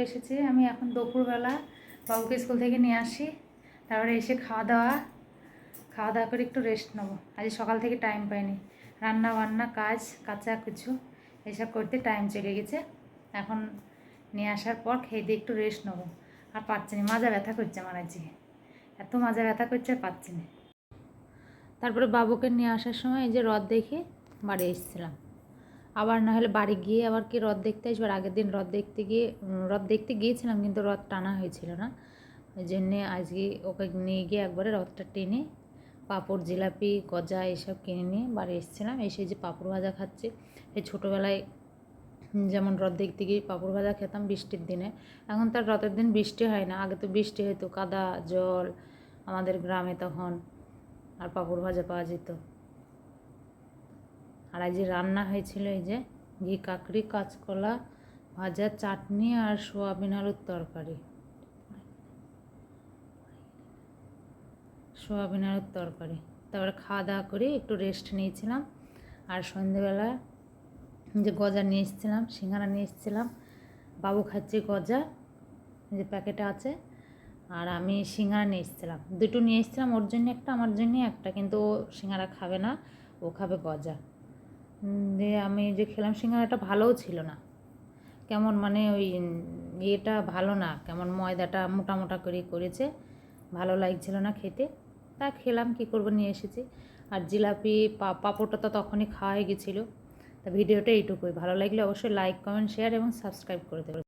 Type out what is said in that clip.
এসেছি। আমি এখন দুপুরবেলা বাবুকে স্কুল থেকে নিয়ে আসি, তারপরে এসে খাওয়া দাওয়া করে একটু রেস্ট নেবো। আজ সকাল থেকে টাইম পাইনি, রান্না বান্না কাজ কাঁচা কিছু এসব করতে টাইম চলে গেছে। এখন নিয়ে আসার পর খেয়ে দিয়ে একটু রেস্ট নেবো। আর পাচ্ছি না, মাজা ব্যথা করছে আমার আজকে, এত মাজা ব্যথা করছে পাচ্ছি না। তারপরে বাবুকে নিয়ে আসার সময় এই যে রথ দেখে বাড়ি এসেছিলাম। আবার না হলে বাড়ি গিয়ে আবার কি রথ দেখতে আসবার, আগের দিন রথ দেখতে গিয়েছিলাম কিন্তু রথ টানা হয়েছিল না, ওই জন্যে আজকে ওকে নিয়ে গিয়ে একবারে রথটা টেনে পাঁপড় জিলাপি গজা এসব কিনে নিয়ে বাড়ি এসেছিলাম। এসে যে পাঁপড় ভাজা খাচ্ছি। এই ছোটোবেলায় যেমন রথ দেখতে গিয়ে পাঁপড় ভাজা খেতাম বৃষ্টির দিনে, এখন তার রথের দিন বৃষ্টি হয় না, আগে তো বৃষ্টি হতো, কাদা জল আমাদের গ্রামে তখন, আর পাঁপড় ভাজা পাওয়া যেত। আর আজ যে রান্না হয়েছিল এই যে ঘি কাকড়ি কাঁচকলা ভাজা চাটনি আর সোয়াবিন আলুর তরকারি, তারপরে খাওয়া দাওয়া করে একটু রেস্ট নিয়েছিলাম। আর সন্ধেবেলা যে গজা নিয়ে এসেছিলাম, সিঙ্গারা নিয়ে এসেছিলাম, বাবু খাচ্ছে গজা যে প্যাকেটে আছে, আর আমি সিঙ্গারা নিয়ে এসেছিলাম, দুটো নিয়ে এসেছিলাম, ওর জন্য একটা আমার জন্য একটা, কিন্তু ও সিঙ্গারা খাবে না, ও খাবে গজা। দিয়ে আমি যে খেলাম সিঙ্গারাটা ভালোও ছিল না, কেমন মানে ওই ইয়েটা ভালো না, কেমন ময়দাটা মোটা মোটা করে করেছে, ভালো লাগছিল না খেতে। তা খেলাম, কী করবো, নিয়ে এসেছি। আর জিলাপি পাঁপড়টা তো তখনই খাওয়া হয়ে গেছিলো। তা ভিডিওটা এইটুকুই, ভালো লাগলে অবশ্যই লাইক কমেন্ট শেয়ার এবং সাবস্ক্রাইব করে দেবে।